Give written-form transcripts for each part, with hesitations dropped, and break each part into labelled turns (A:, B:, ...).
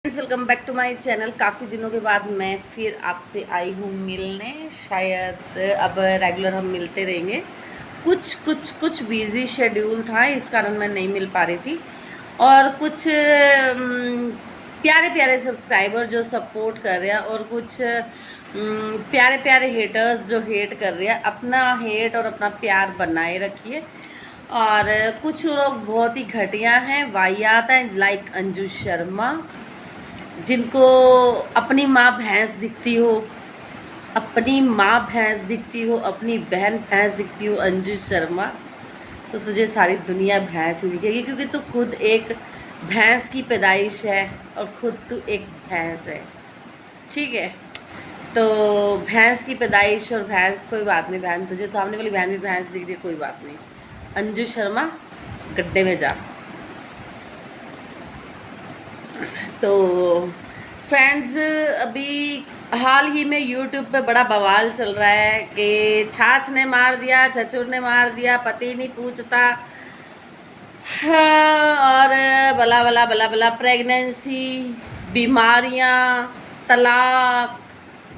A: Welcome back to my channel. काफ़ी दिनों के बाद मैं फिर आपसे आई हूँ मिलने। शायद अब रेगुलर हम मिलते रहेंगे। कुछ बिजी शेड्यूल था, इस कारण मैं नहीं मिल पा रही थी। और कुछ प्यारे प्यारे सब्सक्राइबर जो सपोर्ट कर रहे हैं और कुछ प्यारे प्यारे हेटर्स जो हेट कर रहे हैं। अपना हेट और अपना प्यार बनाए रखिए। और कुछ लोग बहुत ही घटिया हैं, वाहियात हैं, लाइक अंजू शर्मा, जिनको अपनी माँ भैंस दिखती हो, अपनी माँ भैंस दिखती हो, अपनी बहन भैंस दिखती हो अंजू शर्मा, तो तुझे सारी दुनिया भैंस ही दिखेगी, क्योंकि तू खुद एक भैंस की पैदाइश है और खुद तू एक भैंस है। ठीक है, तो भैंस की पैदाइश और भैंस कोई बात नहीं, बहन तुझे सामने वाली बहन भी भैंस दिख रही है, कोई बात नहीं। अंजू शर्मा गड्ढे में जा। तो फ्रेंड्स, अभी हाल ही में यूट्यूब पे बड़ा बवाल चल रहा है कि छाछ ने मार दिया, चचुर ने मार दिया, पति नहीं पूछता, और बला बला बला बला, प्रेगनेंसी, बीमारियां, तलाक,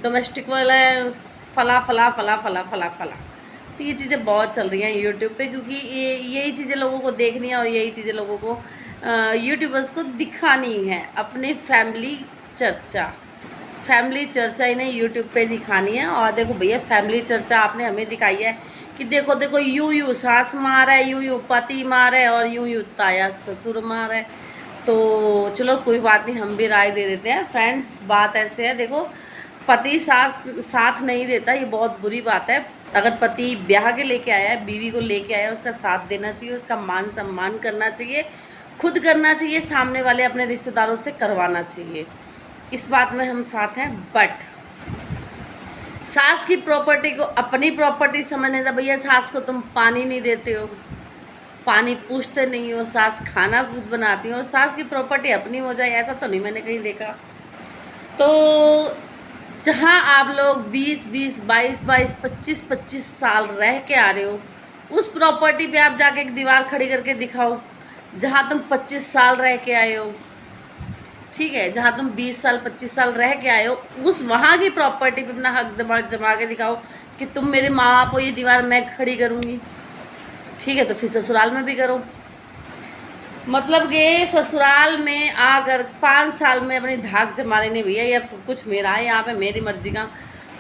A: डोमेस्टिक वायलेंस, फला फला फला फला फला फला। तो ये चीज़ें बहुत चल रही हैं यूट्यूब पे, क्योंकि यही चीज़ें लोगों को देखनी है और यही चीज़ें लोगों को यूट्यूबर्स को दिखानी है। अपने फैमिली चर्चा इन्हें यूट्यूब पे दिखानी है। और देखो भैया, फैमिली चर्चा आपने हमें दिखाई है कि देखो देखो, यूं सास मार है, यूं पति मार है, और यूं ताया ससुर मार है। तो चलो कोई बात नहीं, हम भी राय दे देते हैं। फ्रेंड्स, बात ऐसे है, देखो पति साथ नहीं देता, ये बहुत बुरी बात है। अगर पति ब्याह के लेके आया है, बीवी को लेके आया है, उसका साथ देना चाहिए, उसका मान सम्मान करना चाहिए, खुद करना चाहिए, सामने वाले अपने रिश्तेदारों से करवाना चाहिए। इस बात में हम साथ हैं। बट सास की प्रॉपर्टी को अपनी प्रॉपर्टी समझने था। भैया, सास को तुम पानी नहीं देते हो, पानी पूछते नहीं हो, सास खाना खुद बनाती हो, और सास की प्रॉपर्टी अपनी हो जाए, ऐसा तो नहीं मैंने कहीं देखा। तो जहाँ आप लोग 20-20, 22-22, 25-25 साल रह के आ रहे हो, उस प्रॉपर्टी पे आप जाके एक दीवार खड़ी करके दिखाओ जहाँ तुम 25 साल रह के आए हो। ठीक है, जहाँ तुम 20 साल 25 साल रह के आए हो, उस वहाँ की प्रॉपर्टी पे अपना हक जमा के दिखाओ कि तुम मेरे माँ बाप हो, ये दीवार मैं खड़ी करूँगी। ठीक है, तो फिर ससुराल में भी करो। मतलब कि ससुराल में आकर 5 साल में अपनी धाक जमा लेनी, भैया ये अब सब कुछ मेरा है, यहाँ पे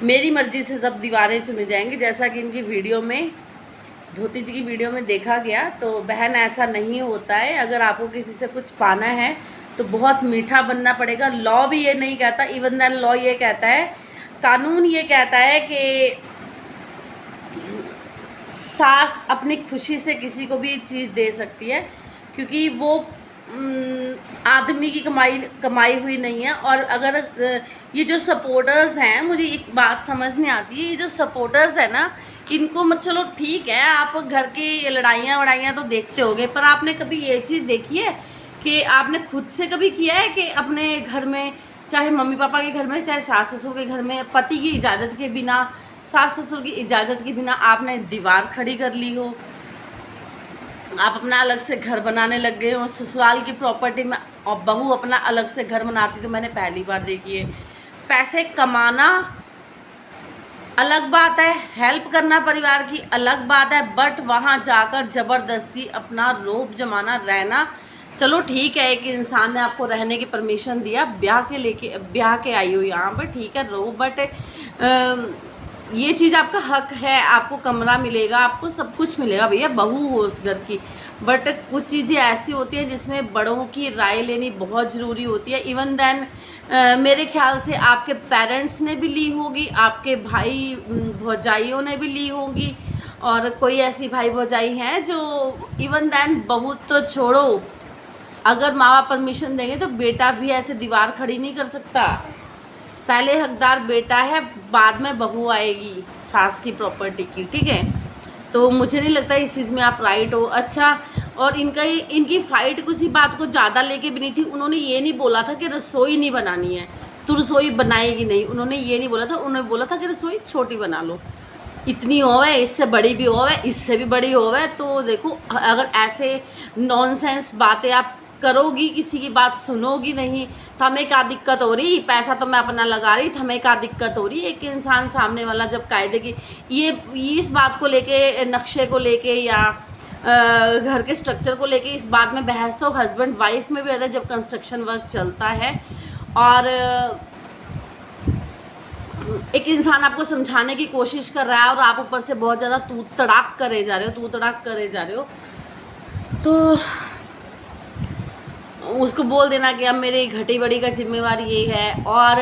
A: मेरी मर्जी से सब दीवारें चुनी जाएंगी। जैसा कि इनकी वीडियो में, धोती जी की वीडियो में देखा गया, तो बहन ऐसा नहीं होता है। अगर आपको किसी से कुछ पाना है तो बहुत मीठा बनना पड़ेगा। लॉ भी ये नहीं कहता, इवन दैन लॉ ये कहता है, कानून ये कहता है कि सास अपनी खुशी से किसी को भी चीज़ दे सकती है, क्योंकि वो आदमी की कमाई हुई नहीं है। और अगर ये जो सपोर्टर्स हैं, मुझे एक बात समझ नहीं आती है, ये जो सपोर्टर्स हैं ना, इनको मत, चलो ठीक है, आप घर की लड़ाइयाँ वड़ाइयाँ तो देखते होगे, पर आपने कभी ये चीज़ देखी है कि आपने खुद से कभी किया है कि अपने घर में, चाहे मम्मी पापा के घर में, चाहे सास ससुर के घर में, पति की इजाज़त के बिना, सास ससुर की इजाज़त के बिना आपने दीवार खड़ी कर ली हो, आप अपना अलग से घर बनाने लग गए हो ससुराल की प्रॉपर्टी में, और बहू अपना अलग से घर बनाती, तो मैंने पहली बार देखी है। पैसे कमाना अलग बात है, हेल्प करना परिवार की अलग बात है, बट वहाँ जाकर ज़बरदस्ती अपना रोब जमाना, रहना, चलो ठीक है, एक इंसान ने आपको रहने की परमिशन दिया, ब्याह के आई हो यहाँ पर, ठीक है, रहो, बट ये चीज़ आपका हक है, आपको कमरा मिलेगा, आपको सब कुछ मिलेगा, भैया बहू हो उस घर की। बट कुछ चीज़ें ऐसी होती हैं जिसमें बड़ों की राय लेनी बहुत ज़रूरी होती है। इवन देन मेरे ख्याल से आपके पेरेंट्स ने भी ली होगी, आपके भाई भौजाइयों ने भी ली होगी, और कोई ऐसी भाई भौजाई हैं जो, इवन देन बहू तो छोड़ो, अगर माँ बाप परमिशन देंगे तो बेटा भी ऐसे दीवार खड़ी नहीं कर सकता। पहले हकदार बेटा है, बाद में बहू आएगी सास की प्रॉपर्टी की। ठीक है, तो मुझे नहीं लगता इस चीज़ में आप राइट हो। अच्छा, और इनकी फाइट किसी बात को ज़्यादा लेके भी नहीं थी। उन्होंने ये नहीं बोला था कि रसोई नहीं बनानी है, तो रसोई बनाएगी नहीं, उन्होंने ये नहीं बोला था। उन्होंने बोला था कि रसोई छोटी बना लो, इतनी होवे, इससे बड़ी भी होवे, इससे भी बड़ी होवे। तो देखो, अगर ऐसे नॉनसेंस बातें आप करोगी, किसी की बात सुनोगी नहीं, तो हमें क्या दिक्कत हो रही, पैसा तो मैं अपना लगा रही, तो हमें क्या दिक्कत हो रही। एक इंसान सामने वाला जब कायदे की ये इस बात को लेके, नक्शे को लेके या घर के स्ट्रक्चर को लेके इस बात में बहस तो हस्बैंड वाइफ में भी होता है जब कंस्ट्रक्शन वर्क चलता है। और एक इंसान आपको समझाने की कोशिश कर रहा है और आप ऊपर से बहुत ज़्यादा तू तड़ाक करे जा रहे हो, तो उसको बोल देना कि अब मेरी घटी बड़ी का जिम्मेवारी ये है। और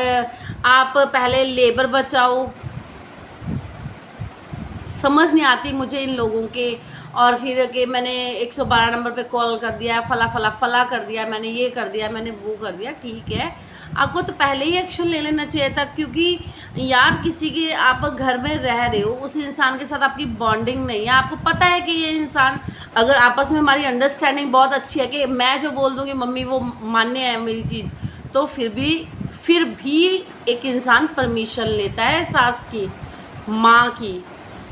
A: आप पहले लेबर बचाओ, समझ नहीं आती मुझे इन लोगों के। और फिर कि मैंने 112 नंबर पे कॉल कर दिया, फला कर दिया, मैंने ये कर दिया, मैंने वो कर दिया। ठीक है, आपको तो पहले ही एक्शन ले लेना चाहिए था, क्योंकि यार किसी के आप घर में रह रहे हो, उस इंसान के साथ आपकी बॉन्डिंग नहीं है, आपको पता है कि ये इंसान, अगर आपस में हमारी अंडरस्टैंडिंग बहुत अच्छी है कि मैं जो बोल दूँगी मम्मी वो मान्य है मेरी चीज़, तो फिर भी एक इंसान परमिशन लेता है सास की, माँ की,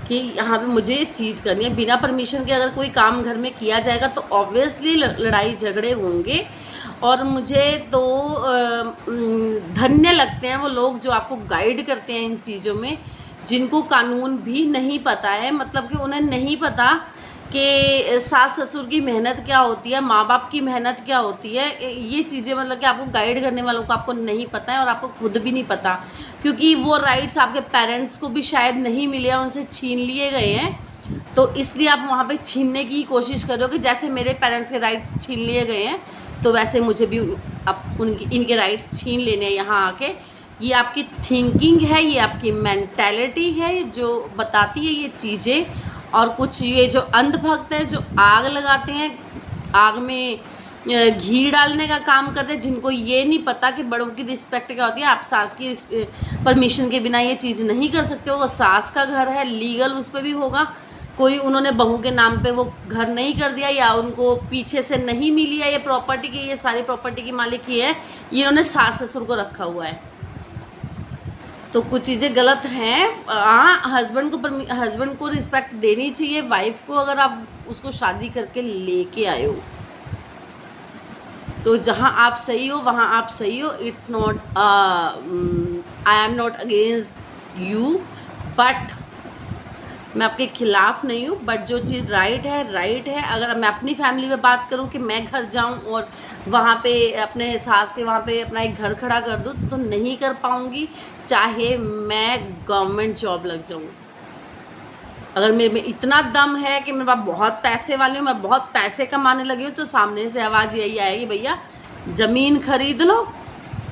A: कि यहाँ पे मुझे ये चीज़ करनी है। बिना परमिशन के अगर कोई काम घर में किया जाएगा तो ऑब्वियसली लड़ाई झगड़े होंगे। और मुझे तो धन्य लगते हैं वो लोग जो आपको गाइड करते हैं इन चीज़ों में, जिनको कानून भी नहीं पता है, मतलब कि उन्हें नहीं पता कि सास ससुर की मेहनत क्या होती है, माँ बाप की मेहनत क्या होती है। ये चीज़ें मतलब कि आपको गाइड करने वालों को आपको नहीं पता है, और आपको खुद भी नहीं पता, क्योंकि वो राइट्स आपके पेरेंट्स को भी शायद नहीं मिले हैं, उनसे छीन लिए गए हैं। तो इसलिए आप वहाँ पे छीनने की कोशिश कर रहे हो कि जैसे मेरे पेरेंट्स के राइट्स छीन लिए गए हैं तो वैसे मुझे भी अब इनके राइट्स छीन लेने हैं यहाँ आके। ये आपकी थिंकिंग है, ये आपकी मेंटालिटी है जो बताती है ये चीज़ें। और कुछ ये जो अंधभक्त है जो आग लगाते हैं, आग में घी डालने का काम करते हैं, जिनको ये नहीं पता कि बड़ों की रिस्पेक्ट क्या होती है। आप सास की परमिशन के बिना ये चीज़ नहीं कर सकते हो, वो सास का घर है, लीगल उस पर भी होगा। कोई उन्होंने बहू के नाम पे वो घर नहीं कर दिया, या उनको पीछे से नहीं मिली है ये प्रॉपर्टी की, ये सारी प्रॉपर्टी की मालिक ये है, ये उन्होंने सास ससुर को रखा हुआ है। तो कुछ चीज़ें गलत हैं। हाँ, हस्बैंड को रिस्पेक्ट देनी चाहिए, वाइफ को। अगर आप उसको शादी करके लेके आए हो तो जहाँ आप सही हो वहाँ आप सही हो। It's not, I am not against you, but मैं आपके खिलाफ़ नहीं हूँ, बट जो चीज़ राइट है। अगर मैं अपनी फैमिली में बात करूँ कि मैं घर जाऊँ और वहाँ पे अपने सास के वहाँ पे अपना एक घर खड़ा कर दूँ तो नहीं कर पाऊँगी, चाहे मैं गवर्नमेंट जॉब लग जाऊँ। अगर मेरे में इतना दम है कि मेरे पास बहुत पैसे वाली हूँ, मैं बहुत पैसे कमाने लगी हूँ, तो सामने से आवाज़ यही आएगी, भैया ज़मीन खरीद लो,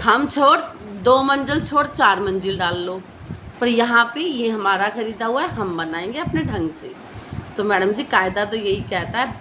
A: थम छोड़ 2 मंजिल छोड़ 4 मंजिल डाल लो, पर यहाँ पे ये हमारा ख़रीदा हुआ है, हम बनाएंगे अपने ढंग से। तो मैडम जी कायदा तो यही कहता है,